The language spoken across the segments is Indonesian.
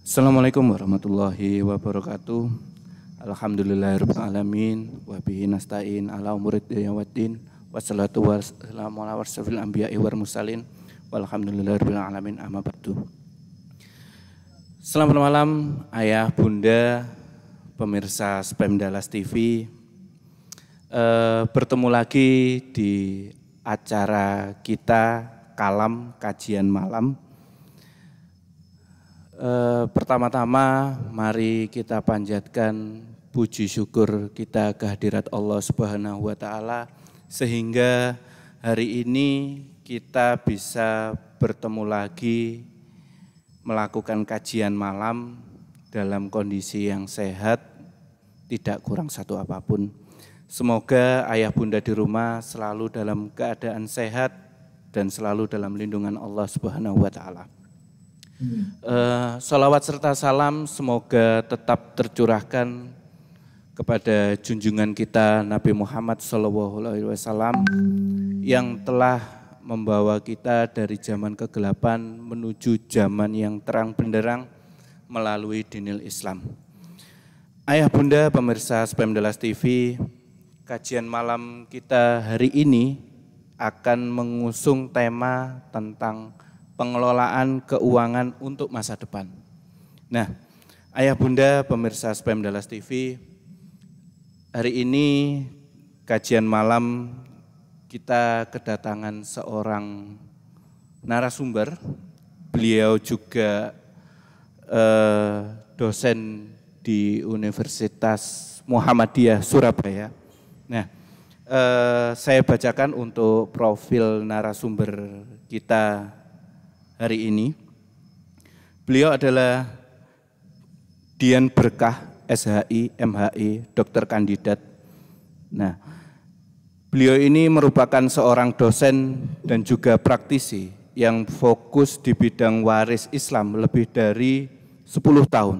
Assalamualaikum warahmatullahi wabarakatuh. Alhamdulillahirabbil alamin wa bihi nasta'in ala umuri dunya waddin. Wassalatu wassalamu ala asyrofil anbiya'i wal mursalin. Walhamdulillahirabbil alamin amma ba'du. Selamat malam ayah, bunda, pemirsa Spam Dallas TV. Bertemu lagi di acara kita Kalam Kajian Malam. Pertama-tama mari kita panjatkan puji syukur kita kehadirat Allah Subhanahu wa taala sehingga hari ini kita bisa bertemu lagi melakukan kajian malam dalam kondisi yang sehat, tidak kurang satu apapun. Semoga ayah bunda di rumah selalu dalam keadaan sehat dan selalu dalam lindungan Allah Subhanahu wa taala. Salawat serta salam semoga tetap tercurahkan kepada junjungan kita Nabi Muhammad SAW yang telah membawa kita dari zaman kegelapan menuju zaman yang terang benderang melalui dinil Islam. Ayah bunda pemirsa Spam Dallas TV, kajian malam kita hari ini akan mengusung tema tentang pengelolaan keuangan untuk masa depan. Nah, ayah bunda pemirsa Spam Dallas TV, hari ini kajian malam kita kedatangan seorang narasumber. Beliau juga dosen di Universitas Muhammadiyah Surabaya. Nah, saya bacakan untuk profil narasumber kita hari ini. Beliau adalah Dian Berkah, SHI, MHI, dokter kandidat. Nah, beliau ini merupakan seorang dosen dan juga praktisi yang fokus di bidang waris Islam lebih dari 10 tahun.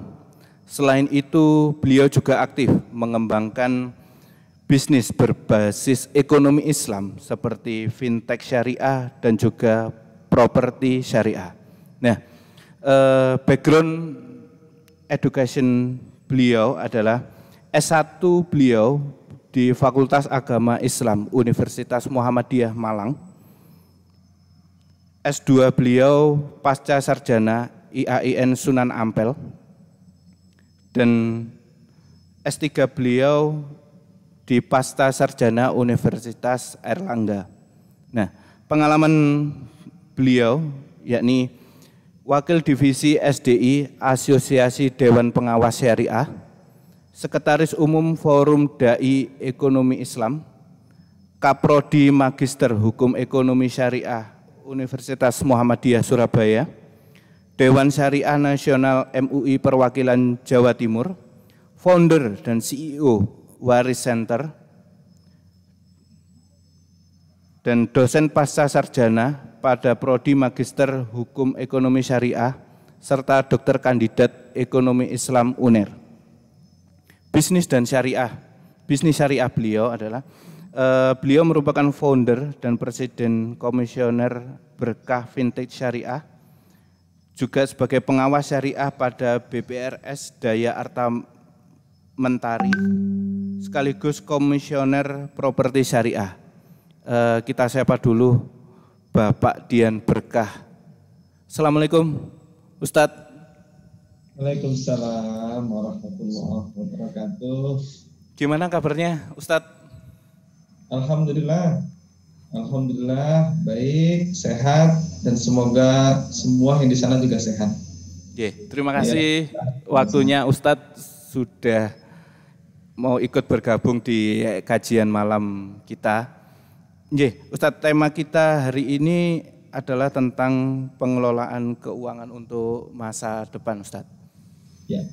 Selain itu, beliau juga aktif mengembangkan bisnis berbasis ekonomi Islam seperti fintech syariah dan juga properti syariah. Nah, background education beliau adalah S1 beliau di Fakultas Agama Islam Universitas Muhammadiyah Malang. S2 beliau pasca sarjana IAIN Sunan Ampel. Dan S3 beliau di pasca sarjana Universitas Airlangga. Nah, pengalaman beliau yakni Wakil Divisi SDI Asosiasi Dewan Pengawas Syariah, Sekretaris Umum Forum Dai Ekonomi Islam, Kaprodi Magister Hukum Ekonomi Syariah Universitas Muhammadiyah Surabaya, Dewan Syariah Nasional MUI Perwakilan Jawa Timur, founder dan CEO Waris Center, dan dosen pasca sarjana pada Prodi Magister Hukum Ekonomi Syariah, serta dokter kandidat Ekonomi Islam UNER. Bisnis syariah beliau adalah, beliau merupakan founder dan presiden komisioner Berkah Fintech Syariah, juga sebagai pengawas syariah pada BPRS Daya Arta Mentari, sekaligus komisioner properti syariah. Kita sapa dulu Bapak Dian Berkah. Assalamualaikum Ustadz. Waalaikumsalam warahmatullahi wabarakatuh. Gimana kabarnya Ustadz? Alhamdulillah baik, sehat, dan semoga semua yang di sana juga sehat. Terima kasih waktunya Ustadz sudah mau ikut bergabung di kajian malam kita. Ustadz, tema kita hari ini adalah tentang pengelolaan keuangan untuk masa depan, Ustadz. Ya.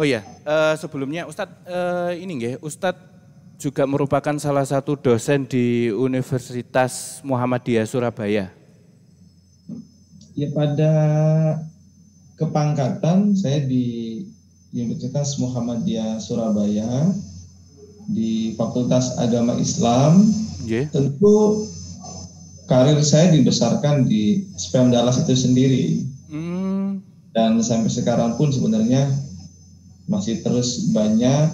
Oh iya, sebelumnya Ustadz, Ustadz juga merupakan salah satu dosen di Universitas Muhammadiyah Surabaya. Ya, pada kepangkatan saya di Universitas Muhammadiyah Surabaya di Fakultas Agama Islam. Tentu karir saya dibesarkan di Spam Dallas itu sendiri. Dan sampai sekarang pun sebenarnya masih terus banyak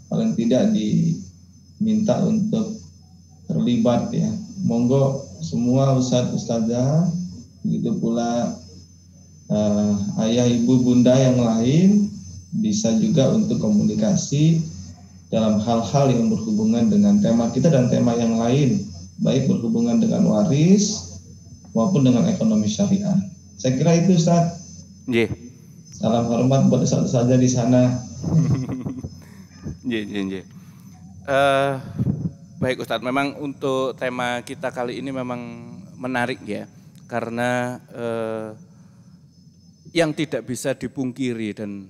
paling tidak diminta untuk terlibat ya. Monggo semua ustadz-ustadzah, begitu pula ayah, ibu, bunda yang lain bisa juga untuk komunikasi dalam hal-hal yang berhubungan dengan tema kita dan tema yang lain, baik berhubungan dengan waris maupun dengan ekonomi syariah. Saya kira itu Ustaz. Nggih. Salam hormat buat Ustaz saja di sana. Nggih. Baik Ustadz, memang untuk tema kita kali ini memang menarik ya, karena yang tidak bisa dipungkiri dan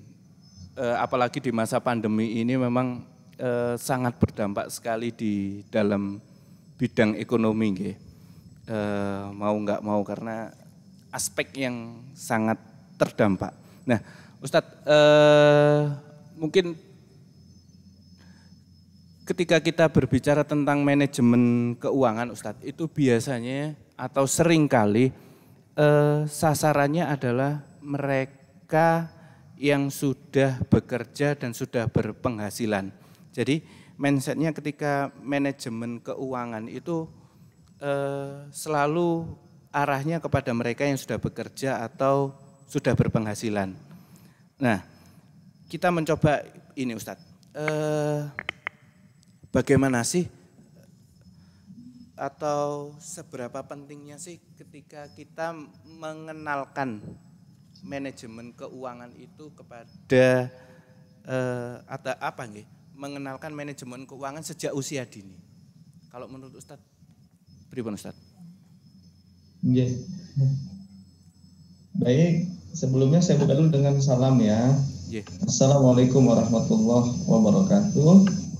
apalagi di masa pandemi ini memang sangat berdampak sekali di dalam bidang ekonomi nggih. Mau nggak mau karena aspek yang sangat terdampak. Nah, Ustadz, mungkin ketika kita berbicara tentang manajemen keuangan, Ustadz, itu biasanya atau seringkali sasarannya adalah mereka yang sudah bekerja dan sudah berpenghasilan. Jadi mindsetnya ketika manajemen keuangan itu selalu arahnya kepada mereka yang sudah bekerja atau sudah berpenghasilan. Nah, kita mencoba ini Ustadz, bagaimana sih atau seberapa pentingnya sih ketika kita mengenalkan manajemen keuangan itu kepada atau apa nggih? Mengenalkan manajemen keuangan sejak usia dini. Kalau menurut Ustadz, pripun Ustadz? Nggih. Baik, sebelumnya saya buka dulu dengan salam ya. Nggih. Assalamualaikum warahmatullahi wabarakatuh.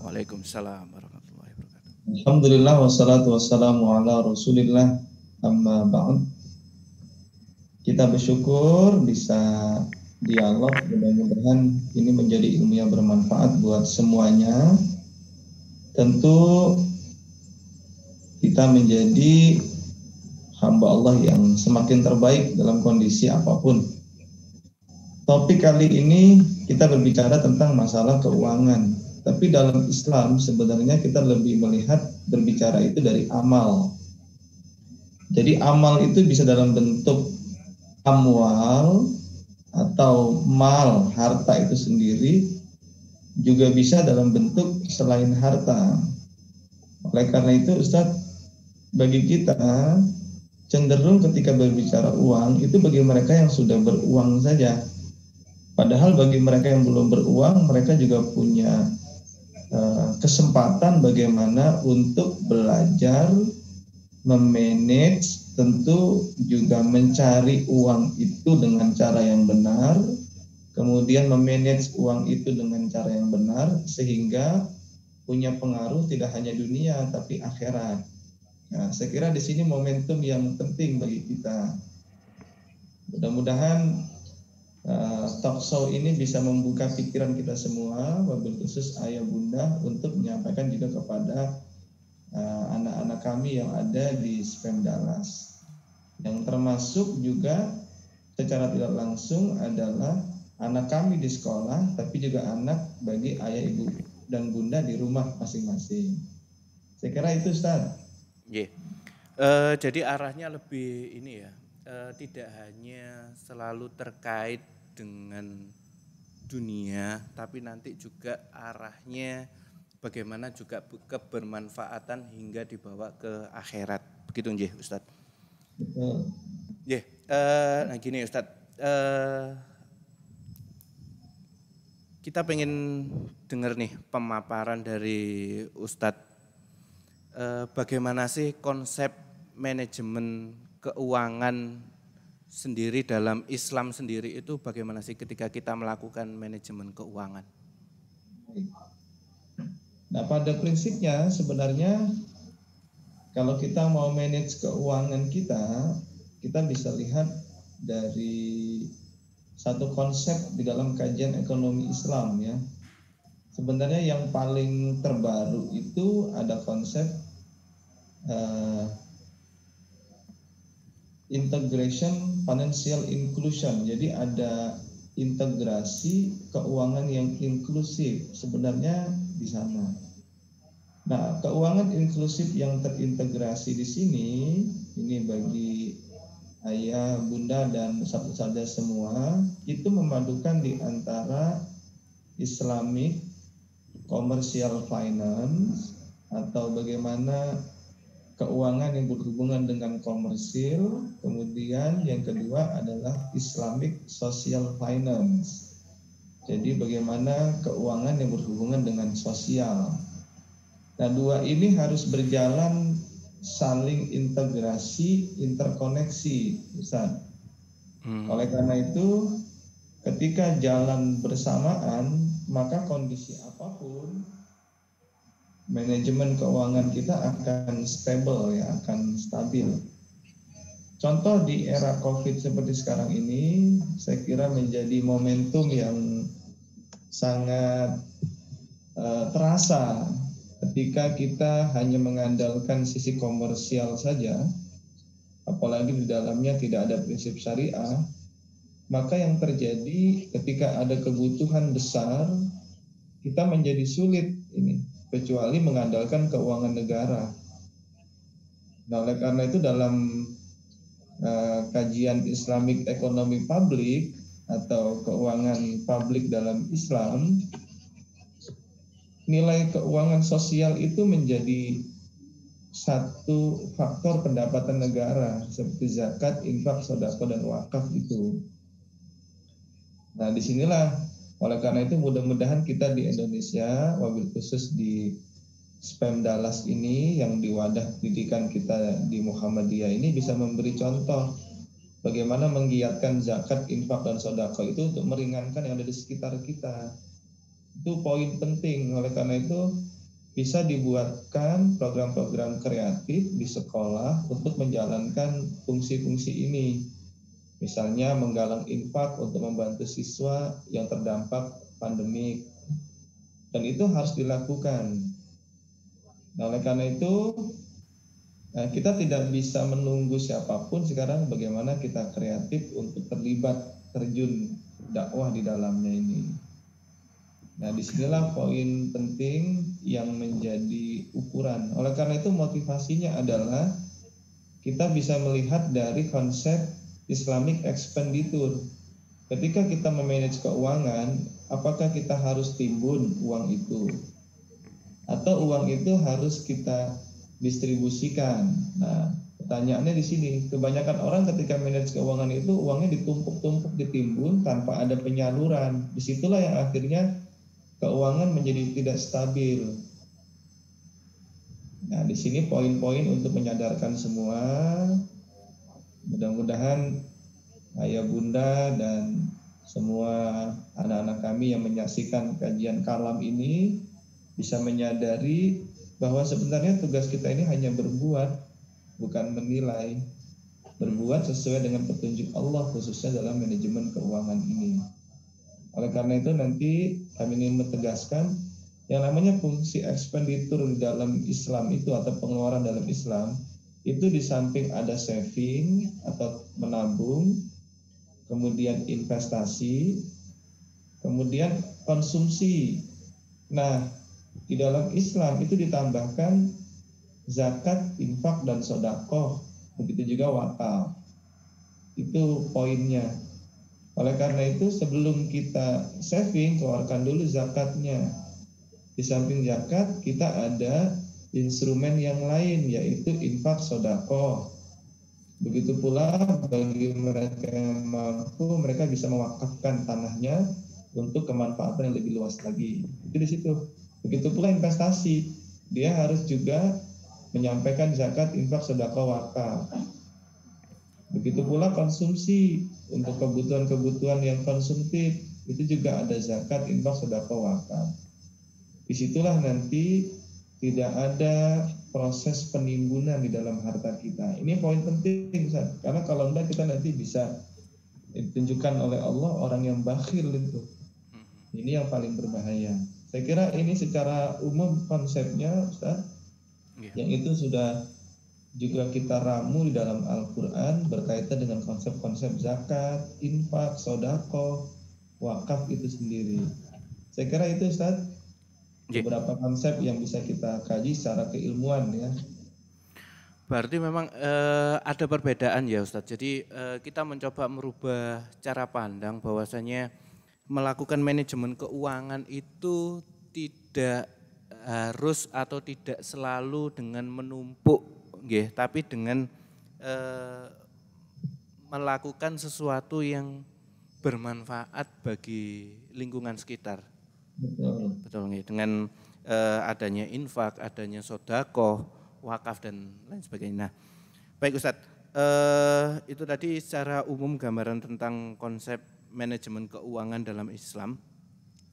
Waalaikumsalam warahmatullahi wabarakatuh. Alhamdulillah wassalatu wassalamu ala Rasulillah, amma ba'd. Kita bersyukur bisa dialog, mudah-mudahan ini menjadi ilmu yang bermanfaat buat semuanya. Tentu kita menjadi hamba Allah yang semakin terbaik dalam kondisi apapun. Topik kali ini kita berbicara tentang masalah keuangan. Tapi dalam Islam sebenarnya kita lebih melihat berbicara itu dari amal. Jadi amal itu bisa dalam bentuk amwal atau mal, harta itu sendiri, juga bisa dalam bentuk selain harta. Oleh karena itu Ustadz, bagi kita cenderung ketika berbicara uang itu bagi mereka yang sudah beruang saja. Padahal bagi mereka yang belum beruang, mereka juga punya kesempatan bagaimana untuk belajar memanage, tentu juga mencari uang itu dengan cara yang benar, kemudian memanage uang itu dengan cara yang benar sehingga punya pengaruh tidak hanya dunia tapi akhirat. Nah, saya kira di sini momentum yang penting bagi kita. Mudah-mudahan talk show ini bisa membuka pikiran kita semua, wabil khusus ayah bunda, untuk menyampaikan juga kepada anak-anak kami yang ada di SPEM Dallas, yang termasuk juga secara tidak langsung adalah anak kami di sekolah, tapi juga anak bagi ayah ibu dan bunda di rumah masing-masing. Saya kira itu Ustaz. Yeah. Jadi arahnya lebih ini ya, tidak hanya selalu terkait dengan dunia, tapi nanti juga arahnya bagaimana juga kebermanfaatan hingga dibawa ke akhirat. Begitu nggih, Ustadz? Betul. Nggih, nah gini Ustadz, kita pengen dengar nih pemaparan dari Ustadz, bagaimana sih konsep manajemen keuangan sendiri dalam Islam sendiri itu bagaimana sih ketika kita melakukan manajemen keuangan? Nah, pada prinsipnya sebenarnya kalau kita mau manage keuangan kita bisa lihat dari satu konsep di dalam kajian ekonomi Islam ya. Sebenarnya yang paling terbaru itu ada konsep integration financial inclusion. Jadi ada integrasi keuangan yang inklusif sebenarnya di sana. Nah, keuangan inklusif yang terintegrasi di sini ini bagi ayah, bunda dan saudara semua itu memadukan di antara Islamic commercial finance atau bagaimana keuangan yang berhubungan dengan komersil, kemudian yang kedua adalah Islamic social finance. Jadi bagaimana keuangan yang berhubungan dengan sosial. Nah, dua ini harus berjalan saling integrasi, interkoneksi, Ustaz. Oleh karena itu, ketika jalan bersamaan, maka kondisi apapun manajemen keuangan kita akan stable, ya, akan stabil. Contoh di era COVID seperti sekarang ini, saya kira menjadi momentum yang sangat terasa ketika kita hanya mengandalkan sisi komersial saja, apalagi di dalamnya tidak ada prinsip syariah, maka yang terjadi ketika ada kebutuhan besar, kita menjadi sulit ini, kecuali mengandalkan keuangan negara. Nah, oleh karena itu dalam kajian Islamic Economy Public atau keuangan publik dalam Islam, nilai keuangan sosial itu menjadi satu faktor pendapatan negara seperti zakat, infak, sedekah dan wakaf itu. Nah, disinilah oleh karena itu mudah-mudahan kita di Indonesia, wabil khusus di SPEM Dallas ini yang di wadah pendidikan kita di Muhammadiyah ini bisa memberi contoh bagaimana menggiatkan zakat, infak dan sedekah itu untuk meringankan yang ada di sekitar kita. Itu poin penting. Oleh karena itu bisa dibuatkan program-program kreatif di sekolah untuk menjalankan fungsi-fungsi ini. Misalnya menggalang infak untuk membantu siswa yang terdampak pandemik. Dan itu harus dilakukan. Nah, oleh karena itu kita tidak bisa menunggu siapapun sekarang, bagaimana kita kreatif untuk terlibat, terjun dakwah di dalamnya ini. Nah, disinilah poin penting yang menjadi ukuran. Oleh karena itu motivasinya adalah kita bisa melihat dari konsep Islamic expenditure. Ketika kita memanage keuangan, apakah kita harus timbun uang itu? Atau uang itu harus kita distribusikan? Nah, pertanyaannya di sini, kebanyakan orang ketika manage keuangan itu uangnya ditumpuk-tumpuk, ditimbun tanpa ada penyaluran. Disitulah yang akhirnya keuangan menjadi tidak stabil. Nah, di sini poin-poin untuk menyadarkan semua. Mudah-mudahan ayah bunda dan semua anak-anak kami yang menyaksikan kajian kalam ini bisa menyadari bahwa sebenarnya tugas kita ini hanya berbuat, bukan menilai. Berbuat sesuai dengan petunjuk Allah, khususnya dalam manajemen keuangan ini. Oleh karena itu nanti kami ingin menegaskan yang namanya fungsi ekspenditur di dalam Islam itu atau pengeluaran dalam Islam itu di samping ada saving atau menabung, kemudian investasi, kemudian konsumsi. Nah, di dalam Islam itu ditambahkan zakat, infak dan sedekah, begitu juga wakaf. Itu poinnya. Oleh karena itu sebelum kita saving, keluarkan dulu zakatnya. Di samping zakat kita ada instrumen yang lain, yaitu infak, sedekah. Begitu pula bagi mereka yang mampu, mereka bisa mewakafkan tanahnya untuk kemanfaatan yang lebih luas lagi. Itu di situ. Begitu pula investasi, dia harus juga menyampaikan zakat, infak, sedekah, wakaf. Begitu pula konsumsi, untuk kebutuhan-kebutuhan yang konsumtif itu juga ada zakat, infak, sedekah, wakaf. Disitulah nanti tidak ada proses penimbunan di dalam harta kita. Ini poin penting, Ustaz. Karena kalau enggak kita nanti bisa ditunjukkan oleh Allah orang yang bakhil itu. Ini yang paling berbahaya. Saya kira ini secara umum konsepnya, Ustaz. Yang itu sudah juga kita ramu di dalam Al-Quran berkaitan dengan konsep-konsep zakat, infak, sodako, wakaf itu sendiri. Saya kira itu Ustaz, beberapa konsep yang bisa kita kaji secara keilmuan ya. Berarti memang ada perbedaan ya Ustadz. Jadi kita mencoba merubah cara pandang bahwasanya melakukan manajemen keuangan itu tidak harus atau tidak selalu dengan menumpuk, tapi dengan melakukan sesuatu yang bermanfaat bagi lingkungan sekitar. Betul nggih. Dengan adanya infak, adanya sodakoh, wakaf dan lain sebagainya. Nah, baik Ustadz, itu tadi secara umum gambaran tentang konsep manajemen keuangan dalam Islam.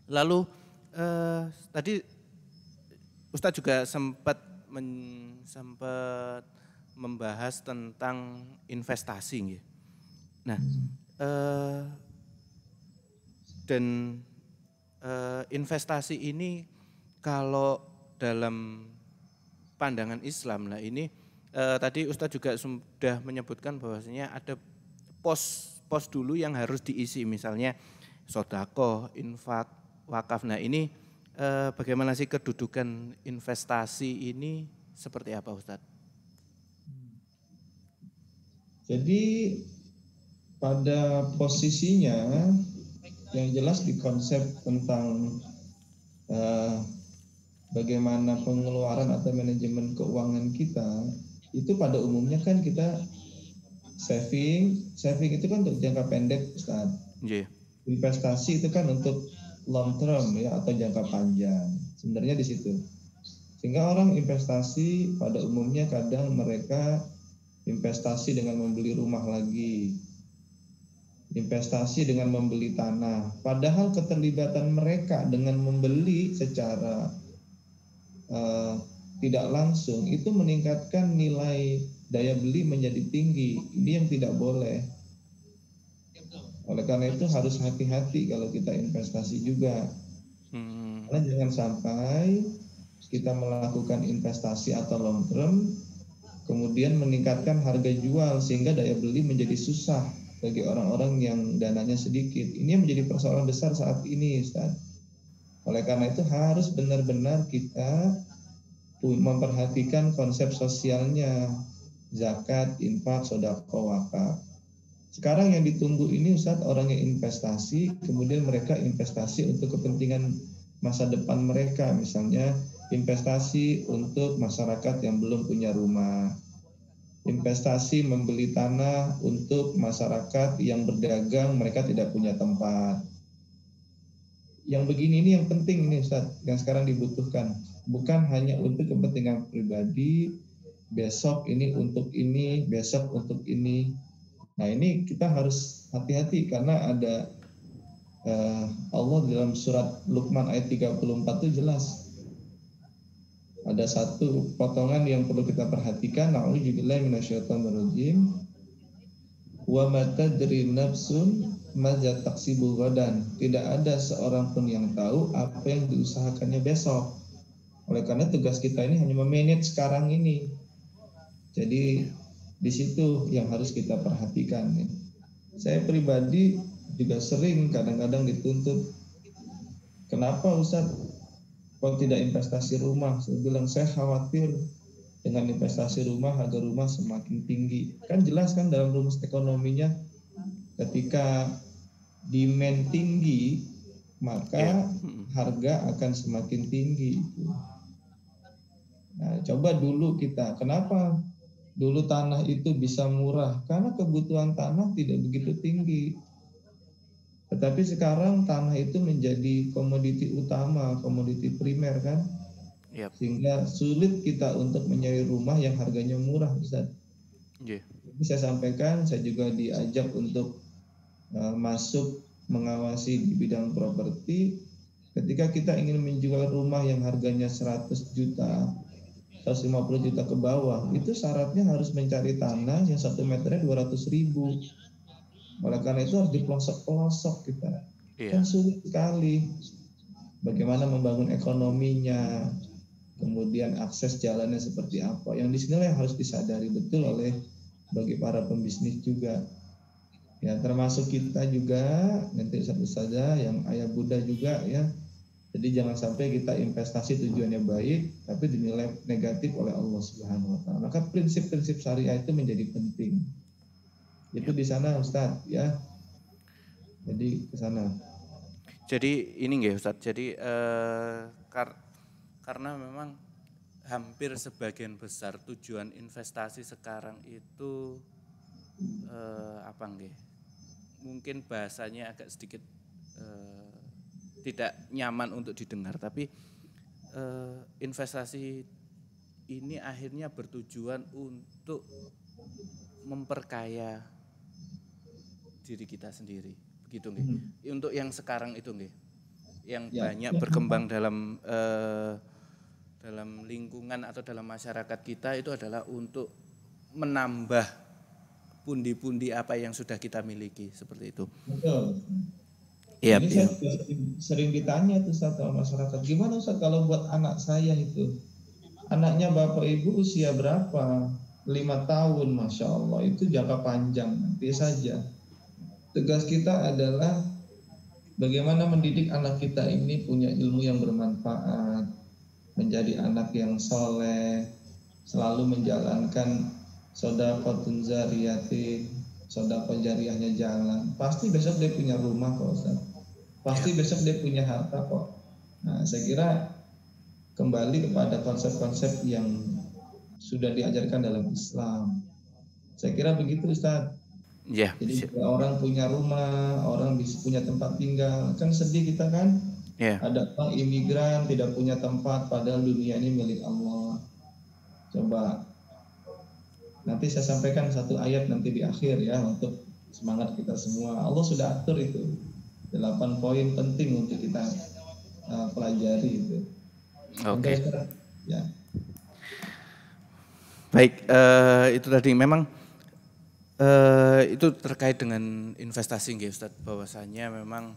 Lalu tadi Ustadz juga sempat membahas tentang investasi. Nah, dan investasi ini kalau dalam pandangan Islam lah ini tadi Ustadz juga sudah menyebutkan bahwasanya ada pos dulu yang harus diisi, misalnya sodako, infak, wakaf. Nah ini bagaimana sih kedudukan investasi ini seperti apa Ustadz? Jadi pada posisinya yang jelas di konsep tentang bagaimana pengeluaran atau manajemen keuangan kita itu pada umumnya kan kita saving itu kan untuk jangka pendek Ustaz. Investasi itu kan untuk long term ya atau jangka panjang. Sebenarnya di situ. Sehingga orang investasi pada umumnya kadang mereka investasi dengan membeli rumah lagi, investasi dengan membeli tanah. Padahal keterlibatan mereka dengan membeli secara tidak langsung itu meningkatkan nilai daya beli menjadi tinggi. Ini yang tidak boleh. Oleh karena itu harus hati-hati kalau kita investasi juga. Karena jangan sampai kita melakukan investasi atau long term kemudian meningkatkan harga jual sehingga daya beli menjadi susah bagi orang-orang yang dananya sedikit. Ini yang menjadi persoalan besar saat ini, Ustaz. Oleh karena itu harus benar-benar kita memperhatikan konsep sosialnya, zakat, infak, sedekah, wakaf. Sekarang yang ditunggu ini Ustaz, orang yang investasi, kemudian mereka investasi untuk kepentingan masa depan mereka, misalnya investasi untuk masyarakat yang belum punya rumah, investasi membeli tanah untuk masyarakat yang berdagang, mereka tidak punya tempat. Yang begini ini yang penting ini Ustaz, yang sekarang dibutuhkan. Bukan hanya untuk kepentingan pribadi, besok ini untuk ini, besok untuk ini. Nah ini kita harus hati-hati karena ada Allah dalam surat Luqman ayat 34 itu jelas. Ada satu potongan yang perlu kita perhatikan. Na'udzubillahi minasyaitonirrajim. Wa ma tadri nafsun madza taksibu ghadan. Tidak ada seorang pun yang tahu apa yang diusahakannya besok. Oleh karena tugas kita ini hanya memanage sekarang ini. Jadi di situ yang harus kita perhatikan. Saya pribadi juga sering kadang-kadang dituntut, kenapa Ustaz kok tidak investasi rumah? Saya bilang saya khawatir dengan investasi rumah harga rumah semakin tinggi. Kan jelas kan dalam rumus ekonominya ketika demand tinggi maka harga akan semakin tinggi. Nah, coba dulu kita, kenapa dulu tanah itu bisa murah? Karena kebutuhan tanah tidak begitu tinggi. Tetapi sekarang tanah itu menjadi komoditi utama, komoditi primer kan? Sehingga sulit kita untuk mencari rumah yang harganya murah, Ustaz. Jadi saya sampaikan, saya juga diajak untuk masuk mengawasi di bidang properti. Ketika kita ingin menjual rumah yang harganya 100 juta, 150 juta ke bawah, itu syaratnya harus mencari tanah yang 1 meternya 200.000. Oleh karena itu harus dipelosok-pelosok kita. Kan sulit sekali. Bagaimana membangun ekonominya, kemudian akses jalannya seperti apa. Yang di sini yang harus disadari betul oleh bagi para pembisnis juga. Ya, termasuk kita juga, nanti satu saja yang ayah bunda juga ya. Jadi jangan sampai kita investasi tujuannya baik tapi dinilai negatif oleh Allah Subhanahu wa taala. Maka prinsip-prinsip syariah itu menjadi penting. Itu di sana Ustadz ya. Jadi ke sana. Jadi ini nggih Ustadz. Jadi karena memang hampir sebagian besar tujuan investasi sekarang itu apa nggih? Mungkin bahasanya agak sedikit tidak nyaman untuk didengar, tapi investasi ini akhirnya bertujuan untuk memperkaya diri kita sendiri, begitu nggih. Untuk yang sekarang itu nggih, yang banyak berkembang dalam lingkungan atau dalam masyarakat kita itu adalah untuk menambah pundi-pundi apa yang sudah kita miliki, seperti itu. Betul. Iya. Ini saya sering ditanya tuh sama masyarakat, gimana Ustaz kalau buat anak saya itu, anaknya bapak ibu usia berapa? 5 tahun, Masya Allah, itu jangka panjang, nanti saja. Tugas kita adalah bagaimana mendidik anak kita ini punya ilmu yang bermanfaat, menjadi anak yang soleh, selalu menjalankan shodaqatun zariyatin, sedekah jariahnya jalan. Pasti besok dia punya rumah kok Ustaz. Pasti besok dia punya harta kok. Nah, saya kira kembali kepada konsep-konsep yang sudah diajarkan dalam Islam. Saya kira begitu Ustaz. Ya. Jadi orang punya rumah, orang bisa punya tempat tinggal. Kan sedih kita kan? Ya. Ada orang imigran tidak punya tempat padahal dunia ini milik Allah. Coba nanti saya sampaikan satu ayat nanti di akhir ya untuk semangat kita semua. Allah sudah atur itu 8 poin penting untuk kita pelajari itu. Oke. Ya. Baik, itu tadi memang itu terkait dengan investasi nggih Ustaz, bahwasanya memang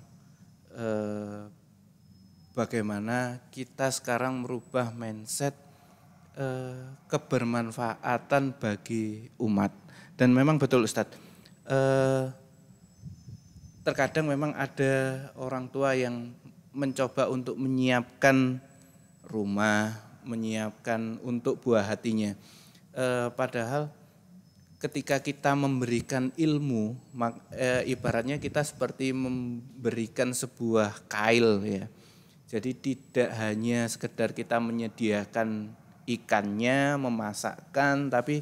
bagaimana kita sekarang merubah mindset kebermanfaatan bagi umat. Dan memang betul Ustadz, terkadang memang ada orang tua yang mencoba untuk menyiapkan rumah, menyiapkan untuk buah hatinya. Padahal ketika kita memberikan ilmu, ibaratnya kita seperti memberikan sebuah kail ya. Jadi tidak hanya sekedar kita menyediakan ikannya, memasakkan, tapi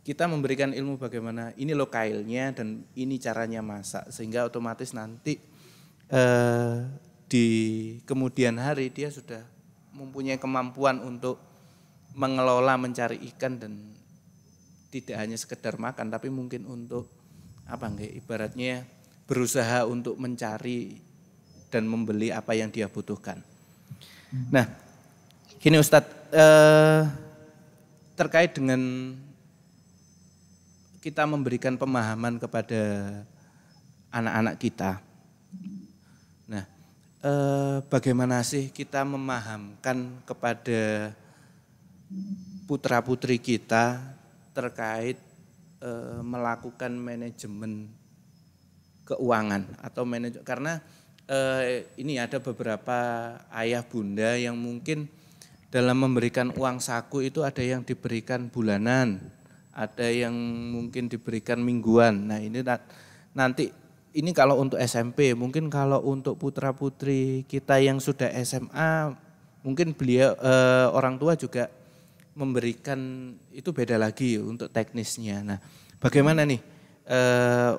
kita memberikan ilmu bagaimana ini loh kailnya dan ini caranya masak, sehingga otomatis nanti di kemudian hari dia sudah mempunyai kemampuan untuk mengelola, mencari ikan dan tidak hanya sekedar makan, tapi mungkin untuk apa enggak, ibaratnya berusaha untuk mencari dan membeli apa yang dia butuhkan. Nah, gini Ustadz, terkait dengan kita memberikan pemahaman kepada anak-anak kita. Nah, bagaimana sih kita memahamkan kepada putra-putri kita terkait melakukan manajemen keuangan atau manajemen, karena ini ada beberapa ayah bunda yang mungkin dalam memberikan uang saku itu ada yang diberikan bulanan, ada yang mungkin diberikan mingguan. Nah ini nanti ini kalau untuk SMP, mungkin kalau untuk putra-putri kita yang sudah SMA, mungkin beliau orang tua juga memberikan itu beda lagi untuk teknisnya. Nah bagaimana nih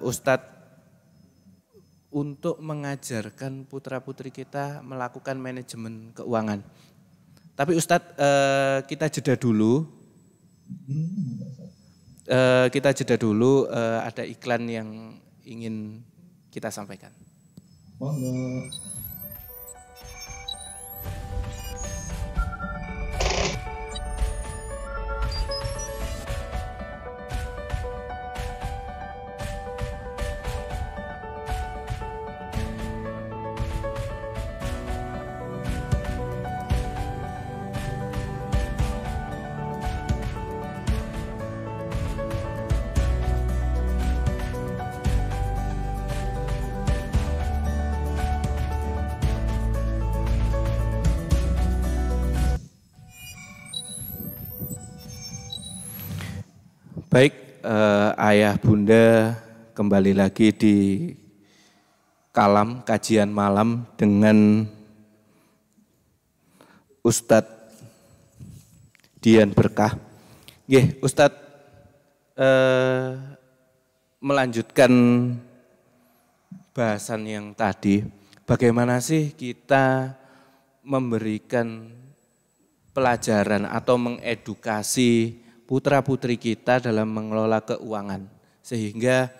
Ustadz untuk mengajarkan putra-putri kita melakukan manajemen keuangan? Tapi Ustadz kita jeda dulu. Ada iklan yang ingin kita sampaikan. Baik, ayah bunda kembali lagi di Kalam kajian malam dengan Ustadz Dian Berkah. Nggih, Ustadz melanjutkan bahasan yang tadi, bagaimana sih kita memberikan pelajaran atau mengedukasi putra-putri kita dalam mengelola keuangan, sehingga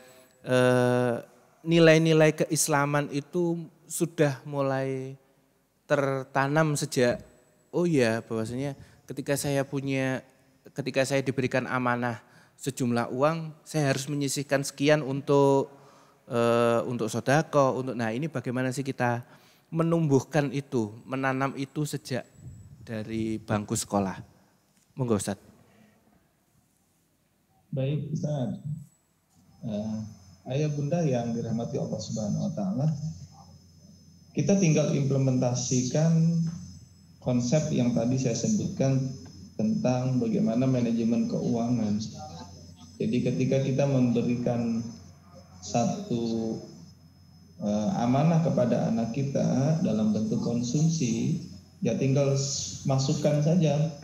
nilai-nilai keislaman itu sudah mulai tertanam sejak, oh ya, bahwasanya ketika saya diberikan amanah sejumlah uang, saya harus menyisihkan sekian untuk sodako, nah ini bagaimana sih kita menumbuhkan itu, menanam itu sejak dari bangku sekolah. Monggo Ustaz. Baik Ustaz, ayah bunda yang dirahmati Allah Subhanahu Wa Taala, kita tinggal implementasikan konsep yang tadi saya sebutkan tentang bagaimana manajemen keuangan. Jadi ketika kita memberikan satu amanah kepada anak kita dalam bentuk konsumsi, ya tinggal masukkan saja.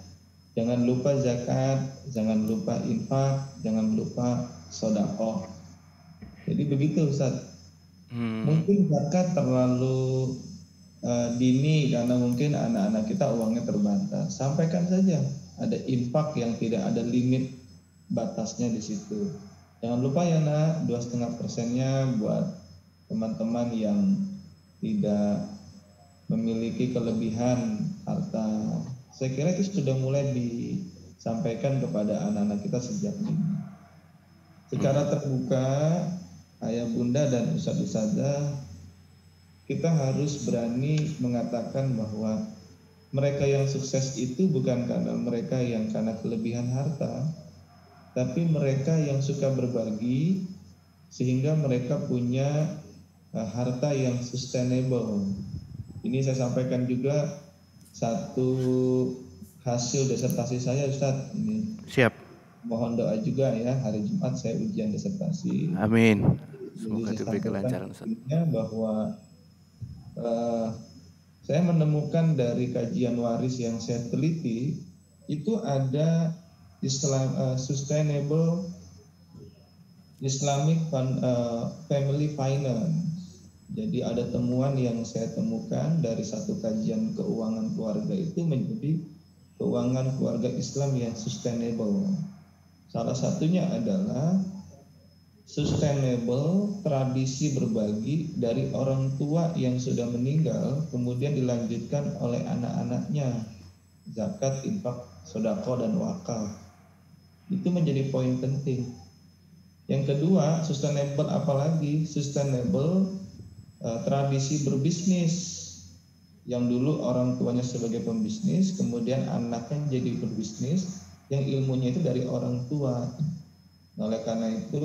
Jangan lupa zakat, jangan lupa infak, jangan lupa sedekah. Jadi begitu Ustaz. Mungkin zakat terlalu dini karena mungkin anak-anak kita uangnya terbatas. Sampaikan saja ada infak yang tidak ada limit batasnya di situ. Jangan lupa ya nak, 2,5%-nya buat teman-teman yang tidak memiliki kelebihan harta. Saya kira itu sudah mulai disampaikan kepada anak-anak kita sejak dini. Secara terbuka, ayah bunda dan ustadz-ustadzah, kita harus berani mengatakan bahwa mereka yang sukses itu bukan karena mereka yang karena kelebihan harta, tapi mereka yang suka berbagi sehingga mereka punya harta yang sustainable. Ini saya sampaikan juga satu hasil disertasi saya Ustadz. Ini Siap. Mohon doa juga ya, hari Jumat saya ujian disertasi. Amin. Semoga diberi kelancaran Ustadz. Bahwa saya menemukan dari kajian waris yang saya teliti, itu ada sustainable Islamic family finance. Jadi ada temuan yang saya temukan dari satu kajian keuangan keluarga itu menjadi keuangan keluarga Islam yang sustainable. Salah satunya adalah sustainable tradisi berbagi dari orang tua yang sudah meninggal kemudian dilanjutkan oleh anak-anaknya, zakat, infak, sedekah dan wakaf. Itu menjadi poin penting. Yang kedua, sustainable apalagi? Sustainable tradisi berbisnis, yang dulu orang tuanya sebagai pembisnis, kemudian anaknya jadi berbisnis, yang ilmunya itu dari orang tua. Nah, oleh karena itu,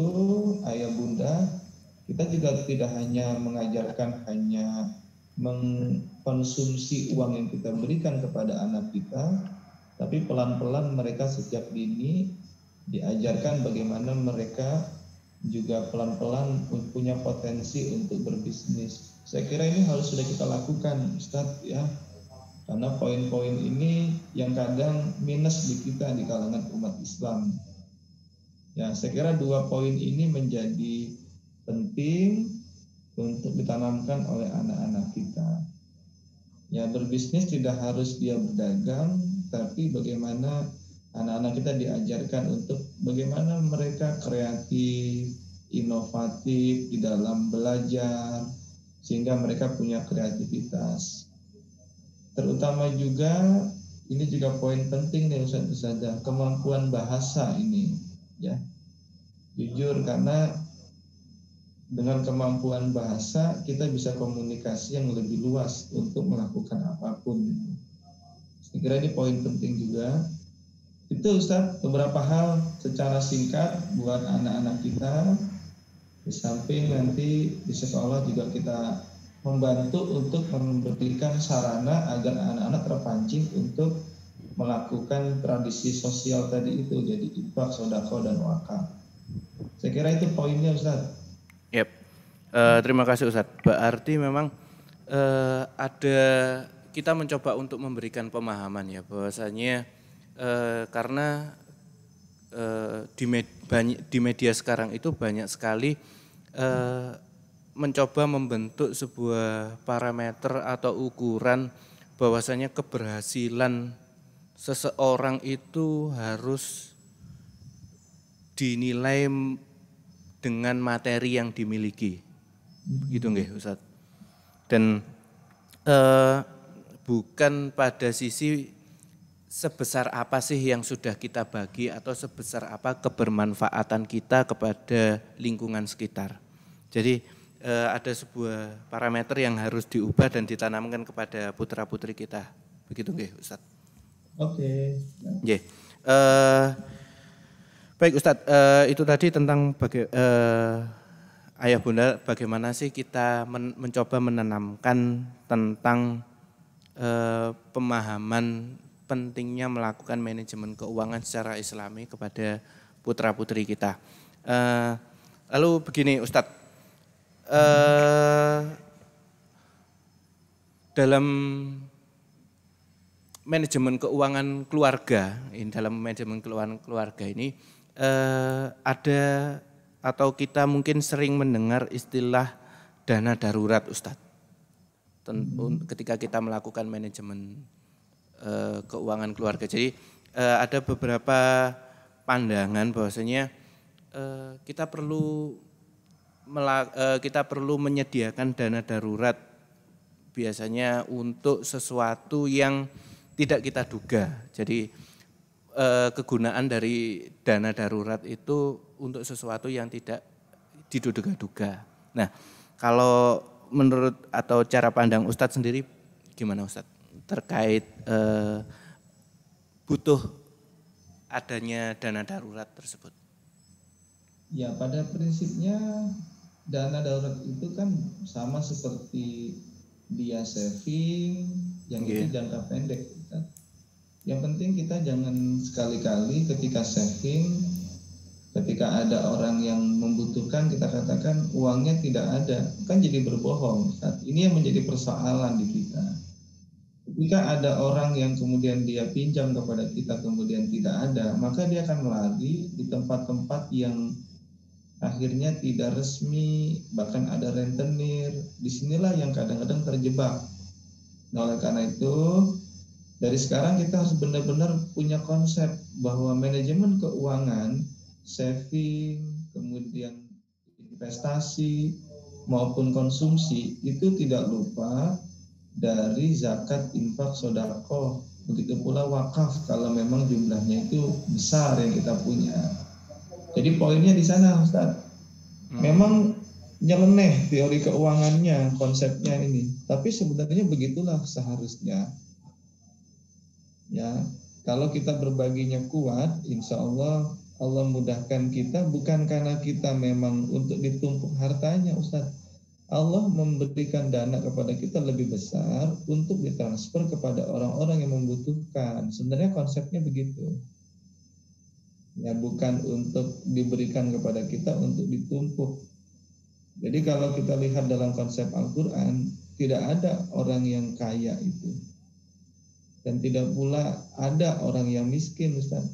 ayah bunda, kita juga tidak hanya mengajarkan hanya mengkonsumsi uang yang kita berikan kepada anak kita, tapi pelan-pelan mereka sejak dini diajarkan bagaimana mereka juga pelan-pelan punya potensi untuk berbisnis. Saya kira ini harus sudah kita lakukan Ustadz ya, karena poin-poin ini yang kadang minus di kita di kalangan umat Islam. Ya, saya kira dua poin ini menjadi penting untuk ditanamkan oleh anak-anak kita. Ya, berbisnis tidak harus dia berdagang, tapi bagaimana anak-anak kita diajarkan untuk bagaimana mereka kreatif, inovatif di dalam belajar, sehingga mereka punya kreativitas. Terutama juga, ini juga poin penting nih Ustaz, kemampuan bahasa ini. Ya, jujur karena dengan kemampuan bahasa kita bisa komunikasi yang lebih luas untuk melakukan apapun. Saya kira ini poin penting juga. Itu Ustadz, beberapa hal secara singkat buat anak-anak kita. Di samping nanti di sekolah juga kita membantu untuk memberikan sarana agar anak-anak terpancing untuk melakukan tradisi sosial tadi itu, jadi infak, sedekah dan wakaf. Saya kira itu poinnya, Ustaz. Yep. Terima kasih Ustaz. Berarti memang ada kita mencoba untuk memberikan pemahaman ya bahwasanya karena di media sekarang itu banyak sekali mencoba membentuk sebuah parameter atau ukuran bahwasanya keberhasilan seseorang itu harus dinilai dengan materi yang dimiliki, gitu nggih Ustaz. Dan bukan pada sisi sebesar apa sih yang sudah kita bagi atau sebesar apa kebermanfaatan kita kepada lingkungan sekitar. Jadi ada sebuah parameter yang harus diubah dan ditanamkan kepada putra-putri kita, begitu nggih Ustaz? Oke. Nggih. Baik Ustadz, itu tadi tentang ayah bunda bagaimana sih kita mencoba menanamkan tentang pemahaman pentingnya melakukan manajemen keuangan secara islami kepada putra putri kita. Lalu begini Ustadz, dalam manajemen keuangan keluarga, ini ada atau kita mungkin sering mendengar istilah dana darurat Ustadz. Ketika kita melakukan manajemen keuangan keluarga. Jadi ada beberapa pandangan bahwasanya kita perlu menyediakan dana darurat biasanya untuk sesuatu yang tidak kita duga. Jadi kegunaan dari dana darurat itu untuk sesuatu yang tidak diduga-duga. Nah, kalau menurut atau cara pandang Ustadz sendiri gimana Ustadz terkait butuh adanya dana darurat tersebut? Ya, pada prinsipnya dana darurat itu kan sama seperti dia saving, yang itu jangka pendek. Yang penting kita jangan sekali-kali ketika saving, ketika ada orang yang membutuhkan kita katakan uangnya tidak ada, kan jadi berbohong. Ini yang menjadi persoalan di kita. Ketika ada orang yang kemudian dia pinjam kepada kita kemudian tidak ada, maka dia akan melari di tempat-tempat yang akhirnya tidak resmi, bahkan ada rentenir. Disinilah yang kadang-kadang terjebak. Nah, oleh karena itu dari sekarang kita harus benar-benar punya konsep bahwa manajemen keuangan, saving, kemudian investasi maupun konsumsi itu tidak lupa dari zakat, infak, sedekah. Begitu pula wakaf kalau memang jumlahnya itu besar yang kita punya. Jadi poinnya di sana Ustaz. Memang nyeleneh teori keuangannya, konsepnya ini. Tapi sebenarnya begitulah seharusnya. Ya, kalau kita berbaginya kuat, insya Allah Allah mudahkan kita bukan karena kita memang untuk ditumpuk hartanya Ustaz. Allah memberikan dana kepada kita lebih besar untuk ditransfer kepada orang-orang yang membutuhkan. Sebenarnya konsepnya begitu. Ya, bukan untuk diberikan kepada kita untuk ditumpuk. Jadi kalau kita lihat dalam konsep Al-Quran, tidak ada orang yang kaya itu. Dan tidak pula ada orang yang miskin Ustaz.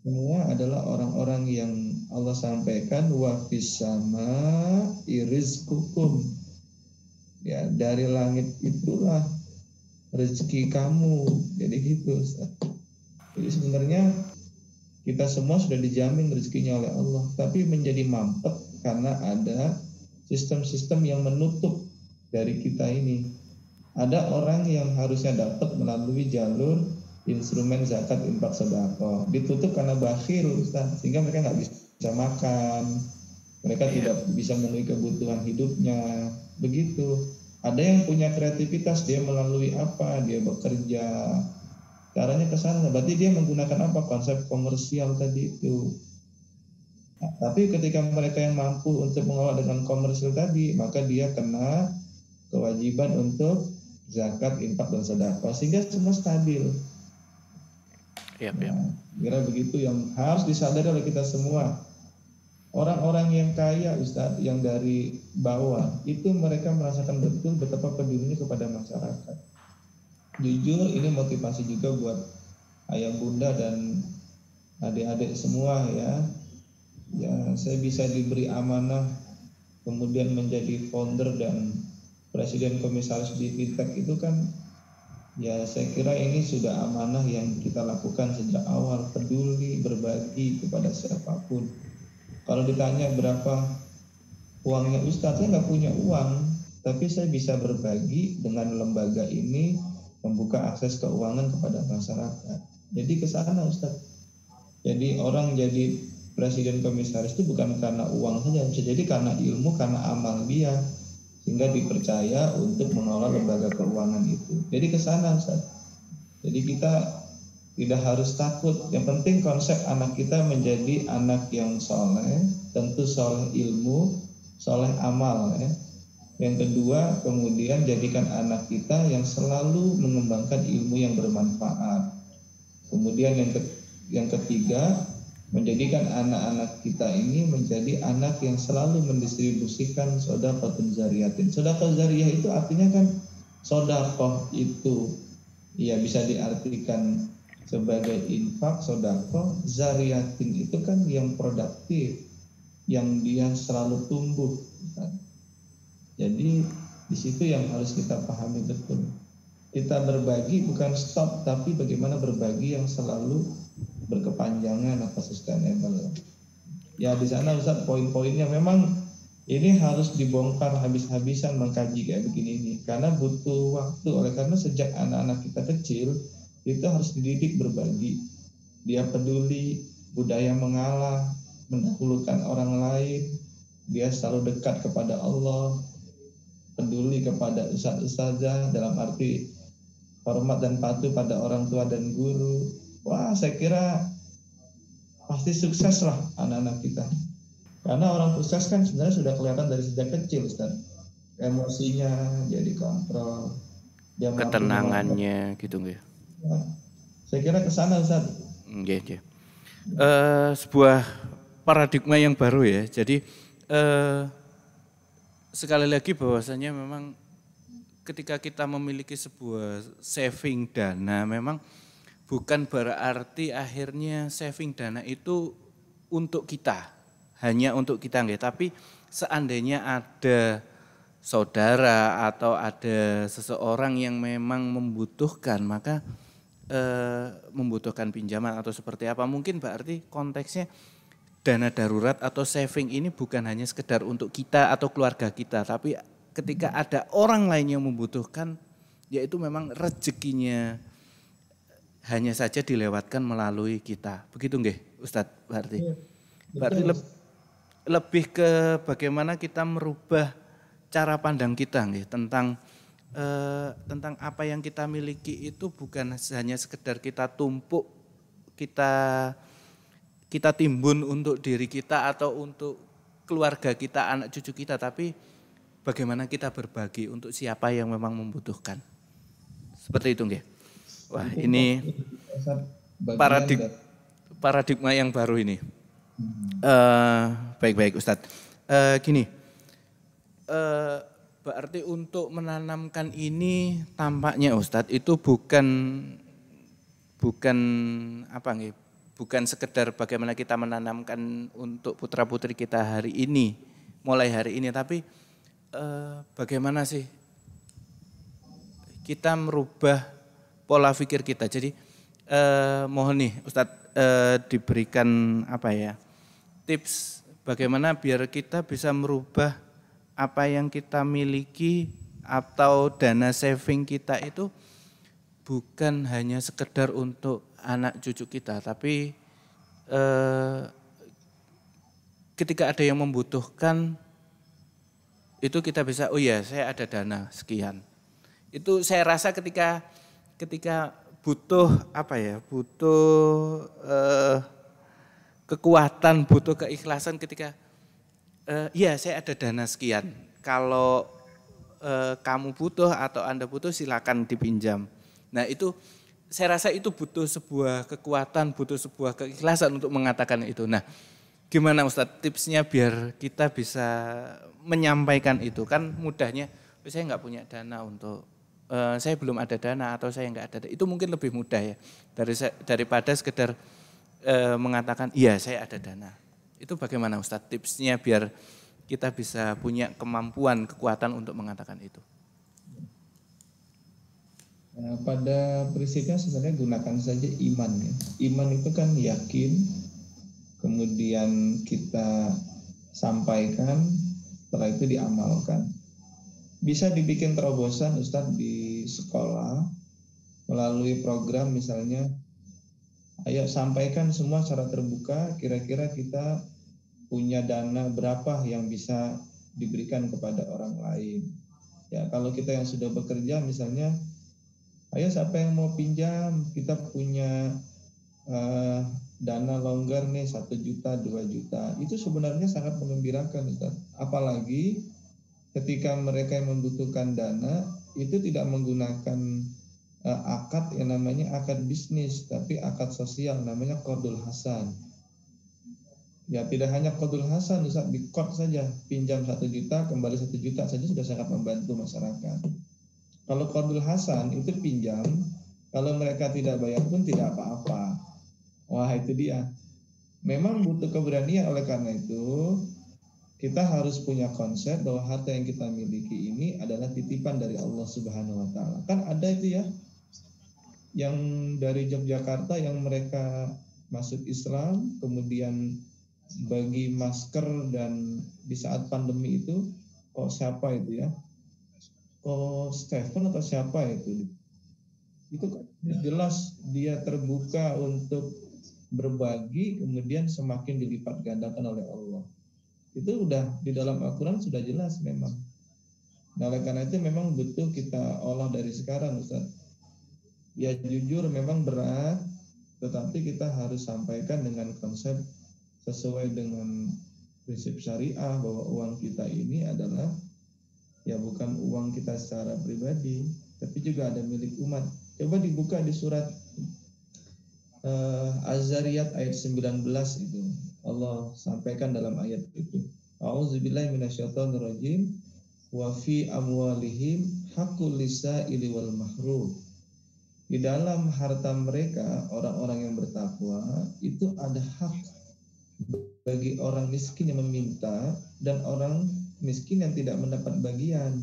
Semua adalah orang-orang yang Allah sampaikan wa fis sama rizqukum. Ya, dari langit itulah rezeki kamu. Jadi gitu Ustaz. Jadi sebenarnya kita semua sudah dijamin rezekinya oleh Allah, tapi menjadi mampet karena ada sistem-sistem yang menutup dari kita ini. Ada orang yang harusnya dapat melalui jalur instrumen zakat, infak, sedekah, ditutup karena bakhil Ustaz, sehingga mereka nggak bisa makan, mereka tidak bisa memenuhi kebutuhan hidupnya. Begitu. Ada yang punya kreativitas, dia melalui apa? Dia bekerja, caranya ke sana. Berarti dia menggunakan apa? Konsep komersial tadi itu. Nah, tapi ketika mereka yang mampu untuk mengelola dengan komersial tadi, maka dia kena kewajiban untuk zakat, infak, dan sedekah, sehingga semua stabil. Yap, yap. Nah, kira begitu yang harus disadari oleh kita semua. Orang-orang yang kaya Ustadz, yang dari bawah, itu mereka merasakan betul betapa pedulinya kepada masyarakat. Jujur ini motivasi juga buat ayah bunda dan adik-adik semua ya. Ya, saya bisa diberi amanah kemudian menjadi founder dan presiden komisaris di Fintech itu kan, ya saya kira ini sudah amanah yang kita lakukan sejak awal, peduli, berbagi kepada siapapun. Kalau ditanya berapa uangnya Ustadz, saya nggak punya uang, tapi saya bisa berbagi dengan lembaga ini, membuka akses keuangan kepada masyarakat. Jadi ke sana Ustadz. Jadi orang jadi presiden komisaris itu bukan karena uang saja, bisa jadi karena ilmu, karena amal dia, sehingga dipercaya untuk mengelola lembaga keuangan itu. Jadi ke sana Ustaz. Jadi kita tidak harus takut. Yang penting konsep anak kita menjadi anak yang soleh, tentu soleh ilmu, soleh amal ya. Yang kedua, kemudian jadikan anak kita yang selalu mengembangkan ilmu yang bermanfaat. Kemudian yang ketiga, menjadikan anak-anak kita ini menjadi anak yang selalu mendistribusikan sodaqatun zariyatin. Sodaqah zariyah itu artinya kan, sodaqah itu ya bisa diartikan sebagai infak, sodaqah, zariyatin itu kan yang produktif, yang dia selalu tumbuh. Jadi di situ yang harus kita pahami betul. Kita berbagi bukan stop, tapi bagaimana berbagi yang selalu berkepanjangan atau sustainable. Ya di sana Ustaz poin-poinnya memang ini harus dibongkar habis-habisan mengkaji kayak begini ini, karena butuh waktu. Oleh karena sejak anak-anak kita kecil itu harus dididik berbagi. Dia peduli, budaya mengalah, mendahulukan orang lain, dia selalu dekat kepada Allah, peduli kepada ustaz-ustazah dalam arti hormat dan patuh pada orang tua dan guru. Wah, saya kira pasti sukses lah anak-anak kita. Karena orang sukses kan sebenarnya sudah kelihatan dari sejak kecil, Ustaz. Emosinya jadi kontrol, dia Ketenangannya gitu nggih. Ya, saya kira ke sana, Ustaz. Nggih. Sebuah paradigma yang baru ya. Jadi sekali lagi bahwasanya memang ketika kita memiliki sebuah saving dana, memang bukan berarti akhirnya saving dana itu untuk kita, hanya untuk kita nggih, tapi seandainya ada saudara atau ada seseorang yang memang membutuhkan, maka membutuhkan pinjaman atau seperti apa, mungkin berarti konteksnya dana darurat atau saving ini bukan hanya sekedar untuk kita atau keluarga kita, tapi ketika ada orang lain yang membutuhkan, yaitu memang rezekinya hanya saja dilewatkan melalui kita. Begitu nggih, Ustadz berarti? Berarti lebih ke bagaimana kita merubah cara pandang kita nggih tentang apa yang kita miliki itu bukan hanya sekedar kita tumpuk, kita timbun untuk diri kita atau untuk keluarga kita, anak cucu kita, tapi bagaimana kita berbagi untuk siapa yang memang membutuhkan. Seperti itu nggih. Wah, ini paradigma yang baru ini. Baik Ustadz. Gini, berarti untuk menanamkan ini tampaknya Ustadz itu bukan apa nggih? Bukan sekedar bagaimana kita menanamkan untuk putra-putri kita hari ini, mulai hari ini, tapi bagaimana sih kita merubah pola pikir kita. Jadi mohon nih Ustadz diberikan apa ya, tips bagaimana biar kita bisa merubah apa yang kita miliki atau dana saving kita itu bukan hanya sekedar untuk anak cucu kita, tapi ketika ada yang membutuhkan itu kita bisa, oh ya saya ada dana sekian. Itu saya rasa ketika butuh apa ya, butuh kekuatan, butuh keikhlasan ketika ya saya ada dana sekian. Kalau kamu butuh atau Anda butuh silakan dipinjam. Nah itu saya rasa itu butuh sebuah kekuatan, butuh sebuah keikhlasan untuk mengatakan itu. Nah, gimana Ustadz tipsnya biar kita bisa menyampaikan itu? Kan mudahnya, saya nggak punya dana untuk, saya belum ada dana atau saya nggak ada dana. Itu mungkin lebih mudah ya daripada sekedar mengatakan iya saya ada dana. Itu bagaimana Ustadz tipsnya biar kita bisa punya kemampuan, kekuatan untuk mengatakan itu? Nah, pada prinsipnya sebenarnya gunakan saja iman ya. Iman itu kan yakin, kemudian kita sampaikan, setelah itu diamalkan. Bisa dibikin terobosan Ustadz di sekolah melalui program misalnya, ayo sampaikan semua secara terbuka, kira-kira kita punya dana berapa yang bisa diberikan kepada orang lain. Ya, kalau kita yang sudah bekerja misalnya, ayo siapa yang mau pinjam, kita punya dana longgar nih 1 juta, 2 juta. Itu sebenarnya sangat mengembirakan Ustaz. Apalagi ketika mereka yang membutuhkan dana itu tidak menggunakan akad yang namanya akad bisnis, tapi akad sosial namanya qardul hasan. Ya, tidak hanya qardul hasan, Ustaz, di qard saja, pinjam 1 juta, kembali 1 juta saja sudah sangat membantu masyarakat. Kalau qardul hasan itu pinjam, kalau mereka tidak bayar pun tidak apa-apa. Wah, itu dia. Memang butuh keberanian, oleh karena itu kita harus punya konsep bahwa harta yang kita miliki ini adalah titipan dari Allah Subhanahu wa taala. Kan ada itu ya, yang dari Yogyakarta yang mereka masuk Islam, kemudian bagi masker, dan di saat pandemi itu siapa itu ya? Stephen atau siapa itu? Itu kan jelas dia terbuka untuk berbagi, kemudian semakin dilipat gandakan oleh Allah. Itu udah di dalam Al-Quran sudah jelas memang. Nah, oleh karena itu memang butuh kita olah dari sekarang, Ustaz. Ya jujur memang berat, tetapi kita harus sampaikan dengan konsep sesuai dengan prinsip syariah bahwa uang kita ini adalah ya bukan uang kita secara pribadi, tapi juga ada milik umat. Coba dibuka di surat Az-Zariyat ayat 19 itu. Allah sampaikan dalam ayat itu. A'udzubillahi minasyaitonirrajim. Wa fi amwalihim haqqul lisa'ili wal mahrum. Di dalam harta mereka, orang-orang yang bertakwa, itu ada hak bagi orang miskin yang meminta dan orang miskin yang tidak mendapat bagian.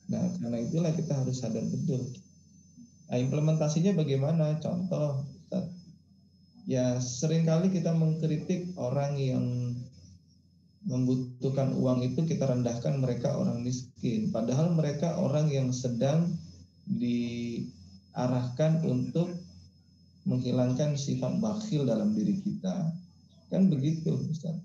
Nah, karena itulah kita harus sadar betul. Nah, implementasinya bagaimana? Contoh, ya seringkali kita mengkritik orang yang membutuhkan uang itu, kita rendahkan mereka orang miskin. Padahal mereka orang yang sedang diarahkan untuk menghilangkan sifat bakhil dalam diri kita. Kan begitu, Ustaz.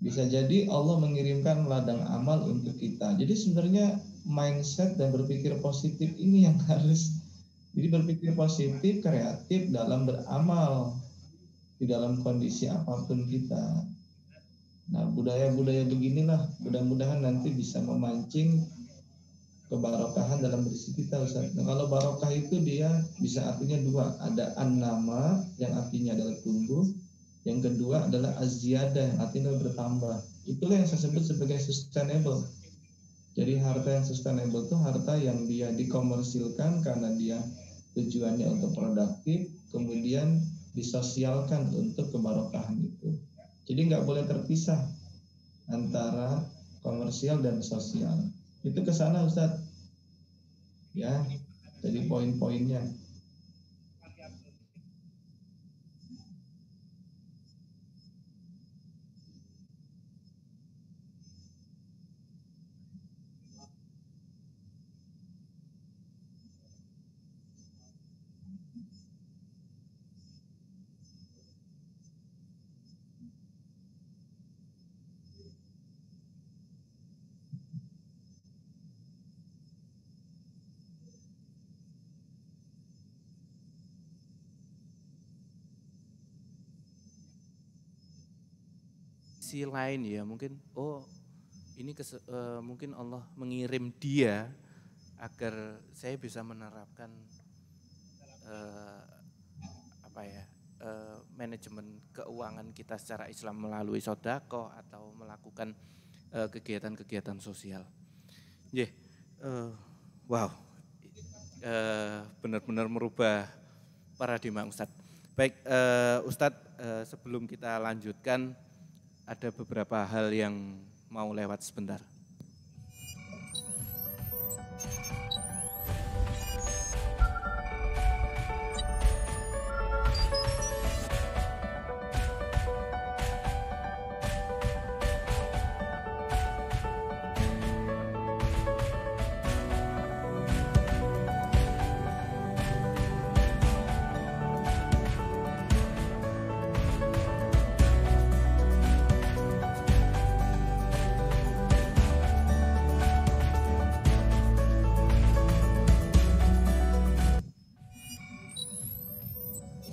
Bisa jadi Allah mengirimkan ladang amal untuk kita. Jadi sebenarnya mindset dan berpikir positif ini yang harus. Jadi berpikir positif, kreatif dalam beramal di dalam kondisi apapun kita. Nah, budaya-budaya beginilah mudah-mudahan nanti bisa memancing kebarokahan dalam berisi kita, Ustaz. Nah, kalau barokah itu dia bisa artinya dua, ada an-nama yang artinya adalah tumbuh, yang kedua adalah az-ziyadah yang artinya bertambah. Itulah yang saya sebut sebagai sustainable. Jadi harta yang sustainable itu harta yang dia dikomersilkan karena dia tujuannya untuk produktif, kemudian disosialkan untuk kebarokahan itu. Jadi nggak boleh terpisah antara komersial dan sosial. Itu ke sana, Ustadz. Ya, jadi poin-poinnya. Sisi lain ya mungkin, ini mungkin Allah mengirim dia agar saya bisa menerapkan eh, manajemen keuangan kita secara Islam melalui sodako atau melakukan kegiatan-kegiatan sosial. Wow, benar-benar merubah paradigma Ustadz. Baik, Ustadz, sebelum kita lanjutkan, ada beberapa hal yang mau lewat sebentar.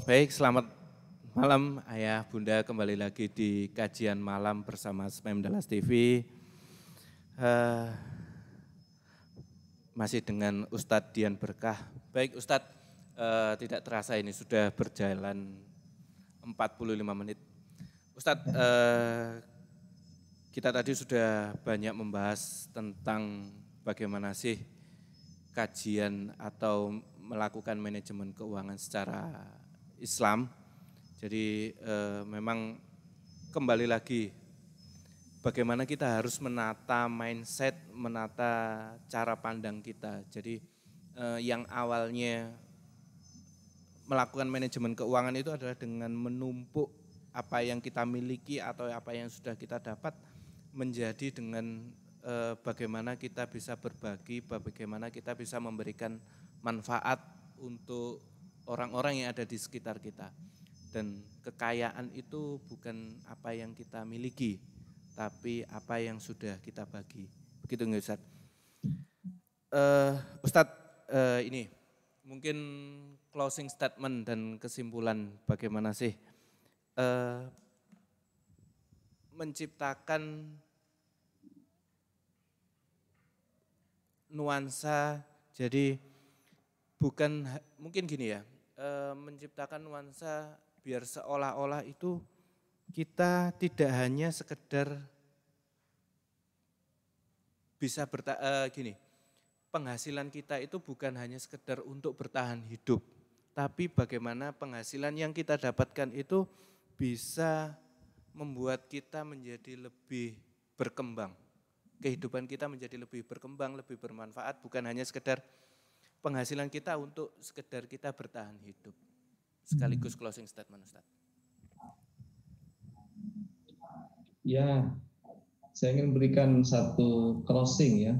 Baik, selamat malam Ayah Bunda, kembali lagi di kajian malam bersama SMEM Dallas TV. Masih dengan Ustadz Dian Berkah. Baik Ustadz, tidak terasa ini sudah berjalan 45 menit. Ustadz, kita tadi sudah banyak membahas tentang bagaimana sih kajian atau melakukan manajemen keuangan secara Islam. Jadi memang kembali lagi bagaimana kita harus menata mindset, menata cara pandang kita. Jadi yang awalnya melakukan manajemen keuangan itu adalah dengan menumpuk apa yang kita miliki atau apa yang sudah kita dapat menjadi dengan bagaimana kita bisa berbagi, bagaimana kita bisa memberikan manfaat untuk orang-orang yang ada di sekitar kita. Dan kekayaan itu bukan apa yang kita miliki, tapi apa yang sudah kita bagi. Begitu nggak Ustadz? Ustadz, ini mungkin closing statement dan kesimpulan bagaimana sih menciptakan nuansa, jadi bukan mungkin gini ya, menciptakan nuansa biar seolah-olah itu kita tidak hanya sekedar bisa gini, penghasilan kita itu bukan hanya sekedar untuk bertahan hidup, tapi bagaimana penghasilan yang kita dapatkan itu bisa membuat kita menjadi lebih berkembang. Kehidupan kita menjadi lebih berkembang, lebih bermanfaat, bukan hanya sekedar penghasilan kita untuk sekedar kita bertahan hidup. Sekaligus closing statement, Ustaz. Ya, saya ingin berikan satu closing ya,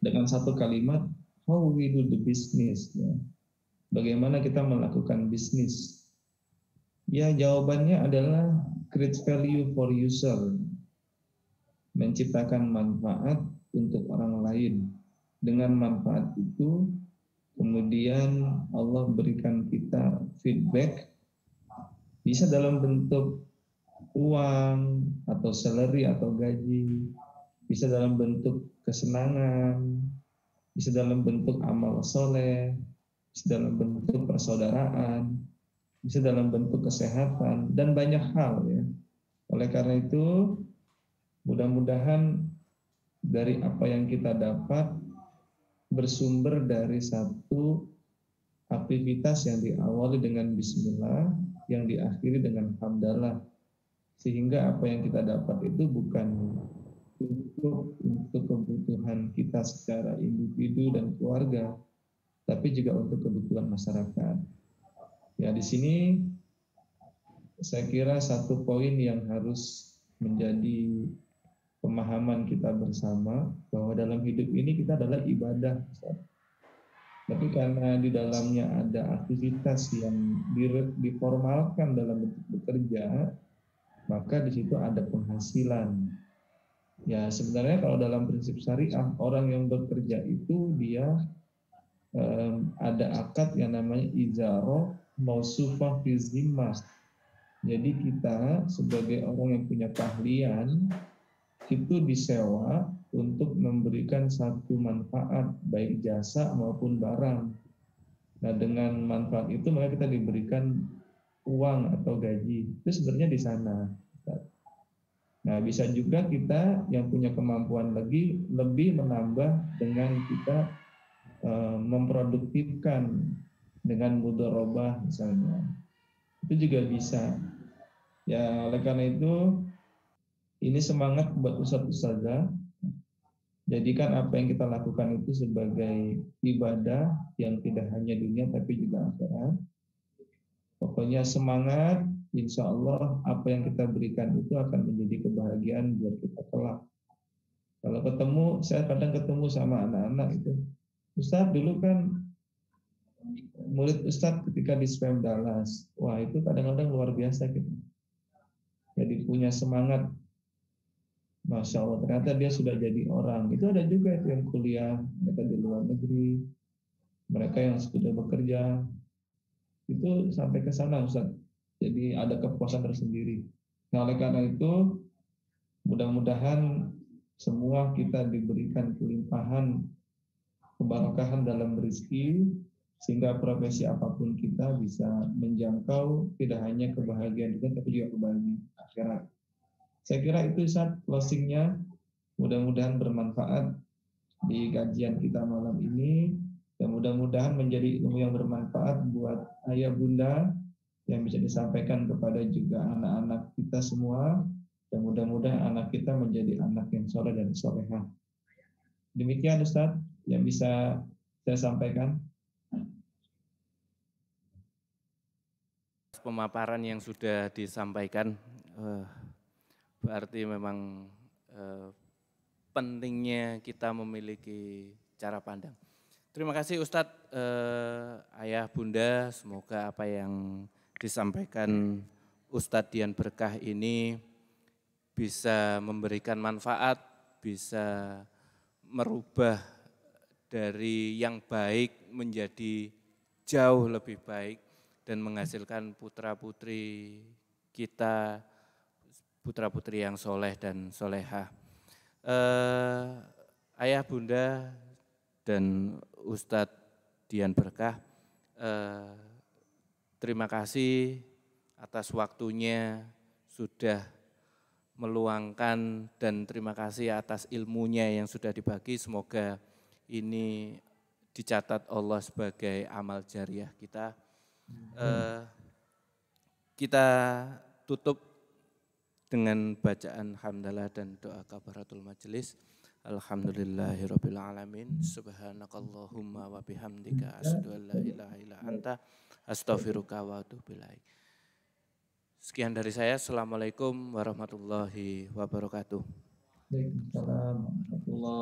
dengan satu kalimat, how we do the business. Ya. Bagaimana kita melakukan bisnis? Ya, jawabannya adalah create value for user, menciptakan manfaat untuk orang lain. Dengan manfaat itu, kemudian Allah berikan kita feedback, bisa dalam bentuk uang atau salary atau gaji, bisa dalam bentuk kesenangan, bisa dalam bentuk amal soleh, bisa dalam bentuk persaudaraan, bisa dalam bentuk kesehatan, dan banyak hal ya. Oleh karena itu, mudah-mudahan dari apa yang kita dapat bersumber dari satu aktivitas yang diawali dengan bismillah, yang diakhiri dengan hamdalah, sehingga apa yang kita dapat itu bukan cukup untuk kebutuhan kita secara individu dan keluarga, tapi juga untuk kebutuhan masyarakat. Ya, di sini saya kira satu poin yang harus menjadi pemahaman kita bersama, bahwa dalam hidup ini kita adalah ibadah. Tapi karena di dalamnya ada aktivitas yang diformalkan dalam bentuk bekerja, maka di situ ada penghasilan. Ya, sebenarnya kalau dalam prinsip syariah, orang yang bekerja itu dia ada akad yang namanya ijaro mausufah fi zimmah. Jadi kita sebagai orang yang punya keahlian itu disewa untuk memberikan satu manfaat baik jasa maupun barang. Nah, dengan manfaat itu maka kita diberikan uang atau gaji. Itu sebenarnya di sana. Nah, bisa juga kita yang punya kemampuan lebih menambah dengan kita memproduktifkan dengan mudharabah misalnya. Itu juga bisa. Ya, oleh karena itu ini semangat buat ustadz-ustadzah. Jadikan apa yang kita lakukan itu sebagai ibadah yang tidak hanya dunia tapi juga akhirat. Pokoknya semangat, insya Allah apa yang kita berikan itu akan menjadi kebahagiaan buat kita kelak. Kalau ketemu, saya kadang ketemu sama anak-anak itu. Ustadz dulu kan murid Ustadz ketika di SPM Dallas. Wah itu kadang-kadang luar biasa gitu. Jadi punya semangat. Masya Allah, ternyata dia sudah jadi orang. Itu ada juga itu yang kuliah, mereka di luar negeri, mereka yang sudah bekerja, itu sampai ke sana Ustaz. Jadi ada kepuasan tersendiri. Nah oleh karena itu, mudah-mudahan semua kita diberikan kelimpahan, keberkahan dalam rezeki, sehingga profesi apapun kita bisa menjangkau tidak hanya kebahagiaan kita, tapi juga kebahagiaan akhirat. Saya kira itu Ustaz closingnya. Mudah-mudahan bermanfaat di kajian kita malam ini, dan mudah-mudahan menjadi ilmu yang bermanfaat buat ayah bunda yang bisa disampaikan kepada juga anak-anak kita semua, dan mudah-mudahan anak kita menjadi anak yang soleh dan solehah. Demikian Ustadz yang bisa saya sampaikan. Pemaparan yang sudah disampaikan berarti memang pentingnya kita memiliki cara pandang. Terima kasih Ustadz, Ayah Bunda, semoga apa yang disampaikan Ustadz Dian Berkah ini bisa memberikan manfaat, bisa merubah dari yang baik menjadi jauh lebih baik dan menghasilkan putra-putri kita, putra-putri yang soleh dan solehah. Ayah Bunda dan Ustadz Dian Berkah, terima kasih atas waktunya sudah meluangkan, dan terima kasih atas ilmunya yang sudah dibagi. Semoga ini dicatat Allah sebagai amal jariah kita. Kita tutup dengan bacaan hamdalah dan doa kafaratul majelis. Alhamdulillahirabbil alamin. Subhanakallahumma wa bihamdika asyhadu an la ilaha illa anta astaghfiruka wa atubu ilaik. Sekian dari saya. Assalamualaikum warahmatullahi wabarakatuh. Waalaikumsalam warahmatullahi